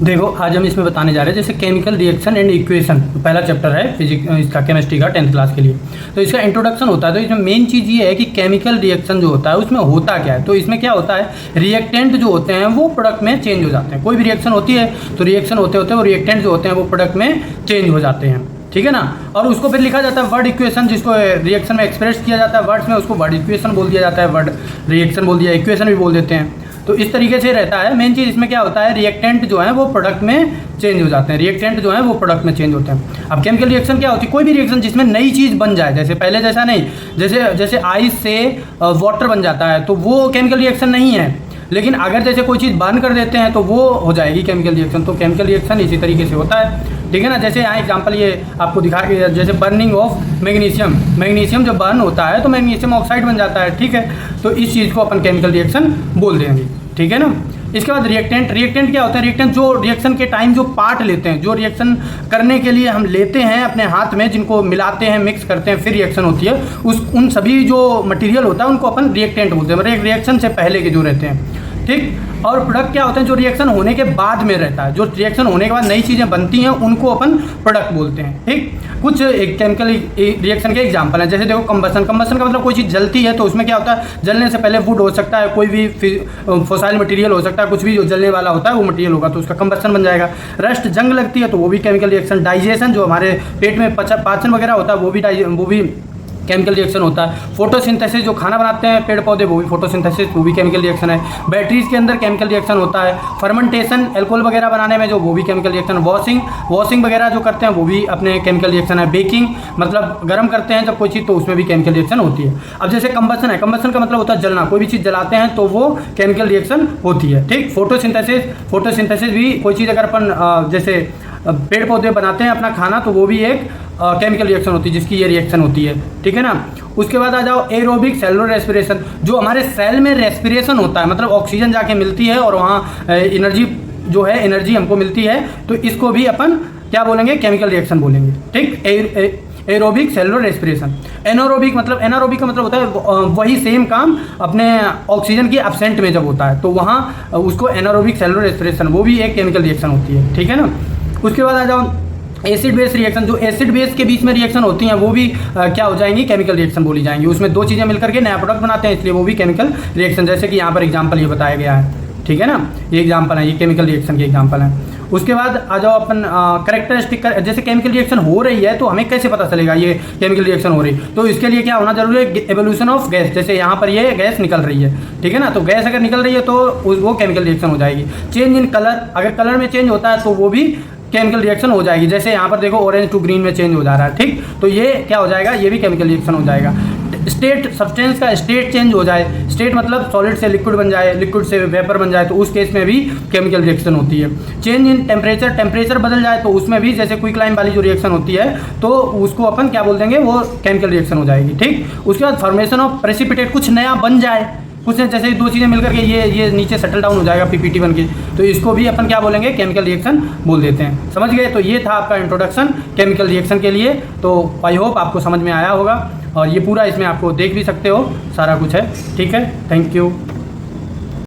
देखो आज हम इसमें बताने जा रहे हैं जैसे केमिकल रिएक्शन एंड इक्वेशन, पहला चैप्टर है फिजिक्स इसका, केमिस्ट्री का 10th क्लास के लिए। तो इसका इंट्रोडक्शन होता है। तो इसमें मेन चीज़ ये है कि केमिकल रिएक्शन जो होता है उसमें होता क्या है। तो इसमें क्या होता है, रिएक्टेंट जो होते हैं वो प्रोडक्ट में चेंज हो जाते हैं। कोई भी रिएक्शन होती है तो रिएक्शन होते होते वो रिएक्टेंट जो होते हैं वो प्रोडक्ट में चेंज हो जाते हैं, ठीक है ना। और उसको फिर लिखा जाता है वर्ड इक्वेशन, जिसको रिएक्शन में एक्सप्रेस किया जाता है वर्ड्स में, उसको वर्ड इक्वेशन बोल दिया जाता है। वर्ड रिएक्शन बोल दिया, इक्वेशन भी बोल देते हैं। तो इस तरीके से रहता है। मेन चीज़ इसमें क्या होता है, रिएक्टेंट जो है वो प्रोडक्ट में चेंज हो जाते हैं। रिएक्टेंट जो है वो प्रोडक्ट में चेंज होते हैं। अब केमिकल रिएक्शन क्या होती है, कोई भी रिएक्शन जिसमें नई चीज़ बन जाए, जैसे पहले जैसा नहीं, जैसे आइस से वाटर बन जाता है तो वो केमिकल रिएक्शन नहीं है। लेकिन अगर जैसे कोई चीज़ बर्न कर देते हैं तो वो हो जाएगी केमिकल रिएक्शन। तो केमिकल रिएक्शन इसी तरीके से होता है, ठीक है ना। जैसे यहाँ एग्जांपल ये आपको दिखा के, जैसे बर्निंग ऑफ मैग्नीशियम, मैग्नीशियम जब बर्न होता है तो मैग्नीशियम ऑक्साइड बन जाता है, ठीक है। तो इस चीज़ को अपन केमिकल रिएक्शन बोल देंगे, ठीक है ना। इसके बाद रिएक्टेंट, रिएक्टेंट क्या होता है, रिएक्टेंट जो रिएक्शन के टाइम जो पार्ट लेते हैं, जो रिएक्शन करने के लिए हम लेते हैं अपने हाथ में, जिनको मिलाते हैं, मिक्स करते हैं, फिर रिएक्शन होती है, उन सभी जो मटेरियल होता है उनको अपन रिएक्टेंट बोलते हैं। मतलब रिएक्शन से पहले के जो रहते हैं, ठीक। और प्रोडक्ट क्या होते हैं, जो रिएक्शन होने के बाद में रहता है, जो रिएक्शन होने के बाद नई चीज़ें बनती हैं उनको अपन प्रोडक्ट बोलते हैं, ठीक। कुछ एक केमिकल रिएक्शन के एग्जांपल हैं, जैसे देखो कंबसन। कंबसन का मतलब कोई चीज़ जलती है तो उसमें क्या होता है, जलने से पहले वुड हो सकता है, कोई भी फॉसाइल मटेरियल हो सकता है, कुछ भी जो जलने वाला होता है वो मटेरियल होगा तो उसका कंबसन बन जाएगा। रस्ट, जंग लगती है तो वो भी केमिकल रिएक्शन। डाइजेशन, जो हमारे पेट में पाचन वगैरह होता है वो भी केमिकल रिएक्शन होता है। फोटोसिंथेसिस, जो खाना बनाते हैं पेड़ पौधे, वो भी फोटोसिंथेसिस, वो भी केमिकल रिएक्शन है। बैटरीज के अंदर केमिकल रिएक्शन होता है। फर्मेंटेशन, अल्कोहल वगैरह बनाने में जो, वो भी केमिकल रिएक्शन। वॉशिंग वगैरह जो करते हैं वो भी अपने केमिकल रिएक्शन है। बेकिंग, मतलब गर्म करते हैं जब कोई चीज़ तो उसमें भी केमिकल रिएक्शन होती है। अब जैसे कंबसन है, कंबसन का मतलब होता है जलना, कोई भी चीज़ जलाते हैं तो वो केमिकल रिएक्शन होती है, ठीक। फोटोसिंथेसिस भी कोई चीज़ अगर अपन जैसे पेड़ पौधे बनाते हैं अपना खाना तो वो भी एक केमिकल रिएक्शन होती है, जिसकी ये रिएक्शन होती है, ठीक है ना। उसके बाद आ जाओ एरोबिक सेलुलर रेस्पिरेशन, जो हमारे सेल में रेस्पिरेशन होता है, मतलब ऑक्सीजन जाके मिलती है और वहाँ एनर्जी जो है, एनर्जी हमको मिलती है, तो इसको भी अपन क्या बोलेंगे, केमिकल रिएक्शन बोलेंगे, ठीक। Aerobic cellular respiration. एनारोबिक का मतलब होता है वही सेम काम अपने ऑक्सीजन की एब्सेंट में जब होता है तो वहाँ उसको एनारोबिक सेलुलर रेस्पिरेशन, वो भी एक केमिकल रिएक्शन होती है, ठीक है ना। उसके बाद आ जाओ एसिड बेस रिएक्शन, जो एसिड बेस के बीच में रिएक्शन होती हैं वो भी क्या हो जाएंगी, केमिकल रिएक्शन बोली जाएंगी। उसमें दो चीज़ें मिलकर के नया प्रोडक्ट बनाते हैं, इसलिए वो भी केमिकल रिएक्शन। जैसे कि यहाँ पर एग्जांपल ये बताया गया है, ठीक है ना। ये एग्जांपल है, ये केमिकल रिएक्शन के एग्जांपल हैं। उसके बाद आ जाओ अपन कैरेक्टरिस्टिक, जैसे केमिकल रिएक्शन हो रही है तो हमें कैसे पता चलेगा ये केमिकल रिएक्शन हो रही है। तो इसके लिए क्या होना जरूरी है, एवोल्यूशन ऑफ गैस। जैसे यहाँ पर ये गैस निकल रही है, ठीक है ना, तो गैस अगर निकल रही है तो वो केमिकल रिएक्शन हो जाएगी। चेंज इन कलर, अगर कलर में चेंज होता है तो वो भी केमिकल रिएक्शन हो जाएगी। जैसे यहाँ पर देखो ऑरेंज टू ग्रीन में चेंज हो जा रहा है, ठीक, तो ये क्या हो जाएगा, ये भी केमिकल रिएक्शन हो जाएगा। स्टेट, सब्सटेंस का स्टेट चेंज हो जाए, स्टेट मतलब सॉलिड से लिक्विड बन जाए, लिक्विड से वेपर बन जाए, तो उस केस में भी केमिकल रिएक्शन होती है। चेंज इन टेम्परेचर, टेम्परेचर बदल जाए तो उसमें भी, जैसे क्विकलाइन वाली जो रिएक्शन होती है तो उसको अपन क्या बोल देंगे, वो केमिकल रिएक्शन हो जाएगी, ठीक। उसके बाद फॉर्मेशन ऑफ प्रेसिपिटेट, कुछ नया बन जाए, कुछ जैसे दो चीज़ें मिलकर के ये नीचे सेटल डाउन हो जाएगा पीपीटी बन के, तो इसको भी अपन क्या बोलेंगे, केमिकल रिएक्शन बोल देते हैं। समझ गए। तो ये था आपका इंट्रोडक्शन केमिकल रिएक्शन के लिए। तो आई होप आपको समझ में आया होगा और ये पूरा इसमें आपको देख भी सकते हो, सारा कुछ है, ठीक है। Thank you.